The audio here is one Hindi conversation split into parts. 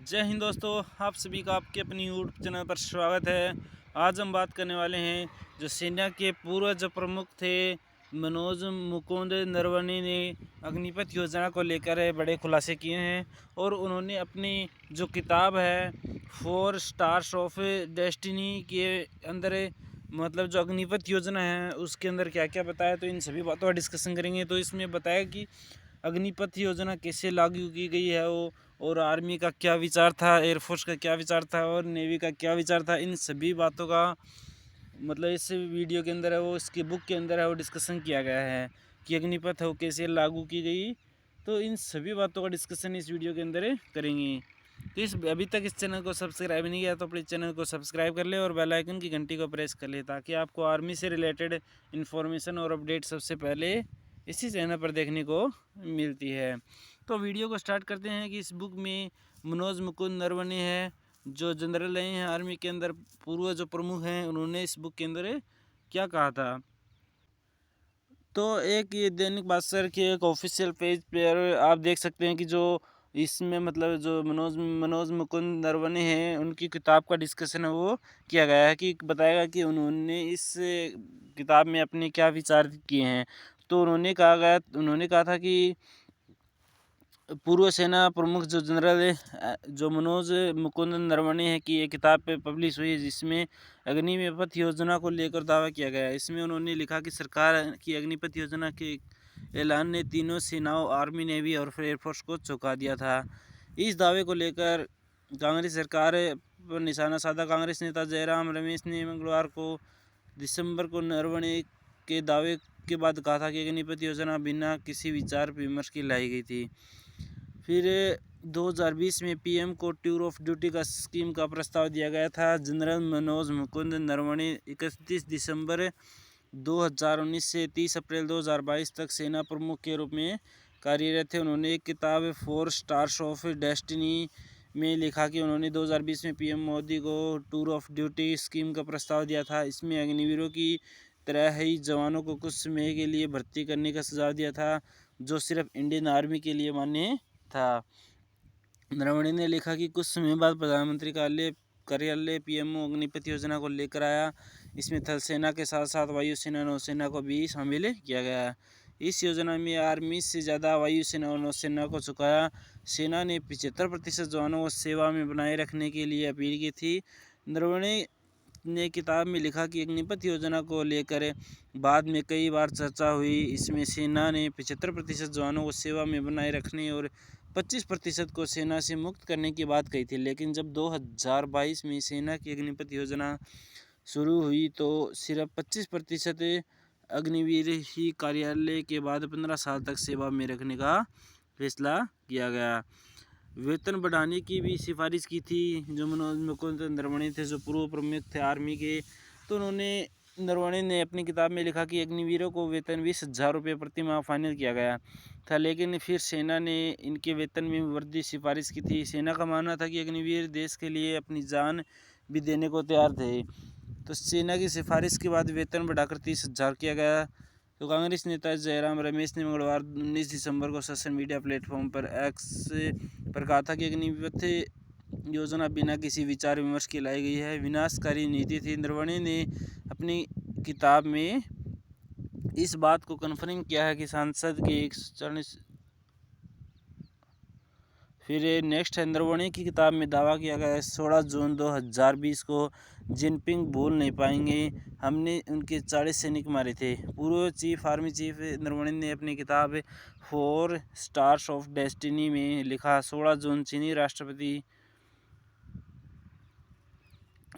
जय हिंद दोस्तों, आप सभी का आपके अपनी यूट्यूब चैनल पर स्वागत है। आज हम बात करने वाले हैं जो सेना के पूर्व जो प्रमुख थे मनोज मुकुंद नरवणे ने अग्निपथ योजना को लेकर बड़े खुलासे किए हैं और उन्होंने अपनी जो किताब है 4 स्टार्स ऑफ डेस्टिनी के अंदर मतलब जो अग्निपथ योजना है उसके अंदर क्या क्या बताया, तो इन सभी बातों का डिस्कशन करेंगे। तो इसमें बताया कि अग्निपथ योजना कैसे लागू की गई है वो, और आर्मी का क्या विचार था, एयरफोर्स का क्या विचार था और नेवी का क्या विचार था, इन सभी बातों का मतलब इस वीडियो के अंदर है वो, इसकी बुक के अंदर है वो डिस्कशन किया गया है कि अग्निपथ है वो कैसे लागू की गई। तो इन सभी बातों का डिस्कशन इस वीडियो के अंदर करेंगे। तो इस अभी तक इस चैनल को सब्सक्राइब नहीं किया तो अपने चैनल को सब्सक्राइब कर ले और बेल आइकन की घंटी को प्रेस कर ले ताकि आपको आर्मी से रिलेटेड इन्फॉर्मेशन और अपडेट सबसे पहले इसी चैनल पर देखने को मिलती है। तो वीडियो को स्टार्ट करते हैं कि इस बुक में मनोज मुकुंद नरवणे है जो जनरल रहे हैं आर्मी के अंदर, पूर्व जो प्रमुख हैं, उन्होंने इस बुक के अंदर क्या कहा था। तो एक ये दैनिक भास्कर के एक ऑफिशियल पेज पर आप देख सकते हैं कि जो इसमें मतलब जो मनोज मुकुंद नरवणे हैं उनकी किताब का डिस्कशन है वो किया गया है कि बताया गया कि उन्होंने इस किताब में अपने क्या विचार किए हैं। तो उन्होंने कहा था कि पूर्व सेना प्रमुख जो जनरल जो मनोज मुकुंद नरवणे हैं की ये किताब पे पब्लिश हुई है जिसमें अग्निपथ योजना को लेकर दावा किया गया है। इसमें उन्होंने लिखा कि सरकार की अग्निपथ योजना के ऐलान ने तीनों सेनाओं आर्मी, नेवी और एयरफोर्स को चौंका दिया था। इस दावे को लेकर कांग्रेस सरकार पर निशाना साधा कांग्रेस नेता जयराम रमेश ने मंगलवार को दिसंबर को नरवणे के दावे के बाद कहा था कि अग्निपथ योजना बिना किसी विचार विमर्श की लाई गई थी। फिर 2020 में पीएम को टूर ऑफ ड्यूटी का स्कीम का प्रस्ताव दिया गया था। जनरल मनोज मुकुंद नरवणे 31 दिसंबर 2019 से 30 अप्रैल 2022 तक सेना प्रमुख के रूप में कार्यरत थे। उन्होंने एक किताब 4 स्टार्स ऑफ डेस्टिनी में लिखा कि उन्होंने 2020 में पीएम मोदी को टूर ऑफ ड्यूटी स्कीम का प्रस्ताव दिया था। इसमें अग्निवीरों की तरह ही जवानों को कुछ समय के लिए भर्ती करने का सुझाव दिया था जो सिर्फ इंडियन आर्मी के लिए मान्य था। नरवणे ने लिखा कि कुछ समय बाद प्रधानमंत्री कार्यालय पीएमओ अग्निपथ योजना को लेकर आया। इसमें थल सेना के साथ साथ वायुसेना नौसेना को भी शामिल किया गया। इस योजना में आर्मी से ज़्यादा वायुसेना और नौसेना को चुकाया। सेना ने 75% जवानों को सेवा में बनाए रखने के लिए अपील की थी। नरवणे ने किताब में लिखा कि अग्निपथ योजना को लेकर बाद में कई बार चर्चा हुई। इसमें सेना ने 75% जवानों को सेवा में बनाए रखने और 25% को सेना से मुक्त करने की बात कही थी, लेकिन जब 2022 में सेना की अग्निपथ योजना शुरू हुई तो सिर्फ 25% अग्निवीर ही कार्यालय के बाद 15 साल तक सेवा में रखने का फैसला किया गया। वेतन बढ़ाने की भी सिफारिश की थी जो मनोज मुकुंद नरवणे थे जो पूर्व प्रमुख थे आर्मी के। तो नरवणे ने अपनी किताब में लिखा कि अग्निवीरों को वेतन 20,000 रुपये प्रति माह फाइनल किया गया था, लेकिन फिर सेना ने इनके वेतन में वृद्धि सिफारिश की थी। सेना का मानना था कि अग्निवीर देश के लिए अपनी जान भी देने को तैयार थे। तो सेना की सिफारिश के बाद वेतन बढ़ाकर 30,000 किया गया। तो कांग्रेस नेता जयराम रमेश ने मंगलवार 19 दिसंबर को सोशल मीडिया प्लेटफॉर्म पर एक्स पर कहा था कि अग्निपथ योजना बिना किसी विचार विमर्श की लाई गई है, विनाशकारी नीति थी। नरवणे ने अपनी किताब में इस बात को कन्फर्म किया है कि सांसद के एक फिर नेक्स्ट है नरवणे की किताब में दावा किया गया है 16 जून 2020 को जिनपिंग भूल नहीं पाएंगे, हमने उनके 40 सैनिक मारे थे। पूर्व चीफ आर्मी चीफ नरवणे ने अपनी किताब 4 स्टार्स ऑफ डेस्टिनी में लिखा 16 जून चीनी राष्ट्रपति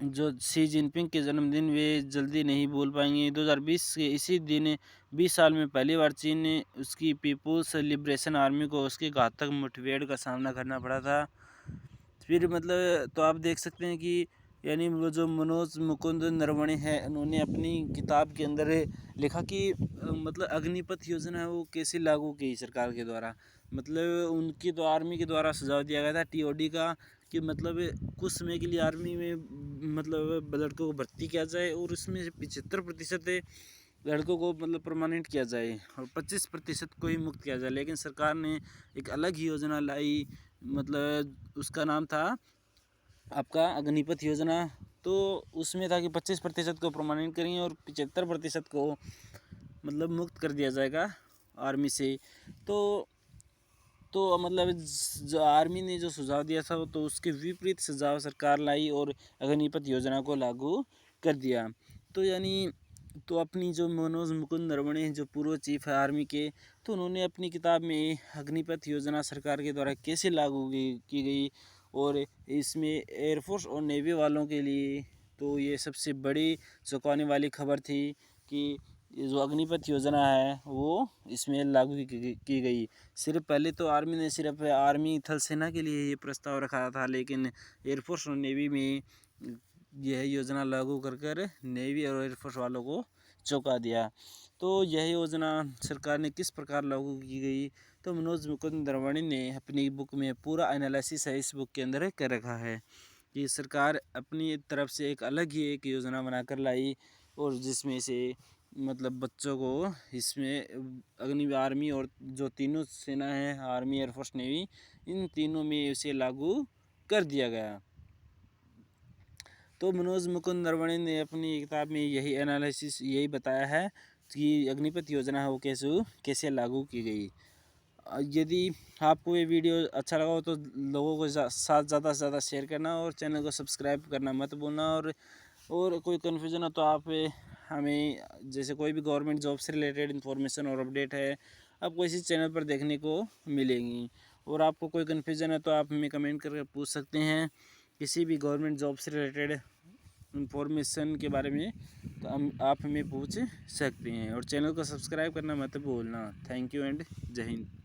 जो शी जिनपिंग के जन्मदिन वे जल्दी नहीं भूल पाएंगे। 2020 के इसी दिन 20 साल में पहली बार चीन ने उसकी पीपुल्स लिबरेशन आर्मी को उसके घातक मुठभेड़ का सामना करना पड़ा था। फिर मतलब तो आप देख सकते हैं कि यानी वो जो मनोज मुकुंद नरवणे हैं उन्होंने अपनी किताब के अंदर लिखा कि मतलब अग्निपथ योजना है वो कैसे लागू की सरकार के द्वारा। मतलब उनकी तो आर्मी के द्वारा सुझाव दिया गया था टीओडी का कि मतलब कुछ समय के लिए आर्मी में मतलब लड़कों को भर्ती किया जाए और उसमें 75% लड़कों को मतलब परमानेंट किया जाए और 25% को ही मुक्त किया जाए। लेकिन सरकार ने एक अलग ही योजना लाई मतलब उसका नाम था आपका अग्निपथ योजना। तो उसमें था कि 25% को प्रमाणित करेंगे और 75% को मतलब मुक्त कर दिया जाएगा आर्मी से। तो मतलब जो आर्मी ने जो सुझाव दिया था तो उसके विपरीत सुझाव सरकार लाई और अग्निपथ योजना को लागू कर दिया। तो यानी तो अपनी जो मनोज मुकुंद नरवणे जो पूर्व चीफ है आर्मी के, तो उन्होंने अपनी किताब में अग्निपथ योजना सरकार के द्वारा कैसे लागू की गई और इसमें एयरफोर्स और नेवी वालों के लिए तो ये सबसे बड़ी चौंकाने वाली खबर थी कि ये जो अग्निपथ योजना है वो इसमें लागू की गई। सिर्फ पहले तो आर्मी ने सिर्फ आर्मी थल सेना के लिए ये प्रस्ताव रखा था, लेकिन एयरफोर्स और नेवी में यह योजना लागू कर नेवी और एयरफोर्स वालों को चौंका दिया। तो यह योजना सरकार ने किस प्रकार लागू की गई, तो मनोज मुकुंद नरवणे ने अपनी बुक में पूरा एनालिसिस है इस बुक के अंदर कर रखा है कि सरकार अपनी तरफ से एक अलग ही एक योजना बनाकर लाई और जिसमें से मतलब बच्चों को इसमें अग्नि आर्मी और जो तीनों सेना है आर्मी एयरफोर्स नेवी, इन तीनों में इसे लागू कर दिया गया। तो मनोज मुकुंद नरवणे ने अपनी किताब में यही एनालिसिस यही बताया है कि अग्निपथ योजना है वो कैसे लागू की गई। यदि आपको ये वीडियो अच्छा लगा हो तो लोगों के साथ ज़्यादा से ज़्यादा शेयर करना और चैनल को सब्सक्राइब करना मत भूलना। और कोई कन्फ्यूज़न हो तो आप हमें जैसे कोई भी गवर्नमेंट जॉब से रिलेटेड इन्फॉर्मेशन और अपडेट है आपको इसी चैनल पर देखने को मिलेंगी। और आपको कोई कन्फ्यूज़न है तो आप हमें कमेंट करके पूछ सकते हैं किसी भी गवर्नमेंट जॉब से रिलेटेड इंफॉर्मेशन के बारे में, तो आप हमें पूछ सकते हैं और चैनल को सब्सक्राइब करना मत भूलना। थैंक यू एंड जय हिंद।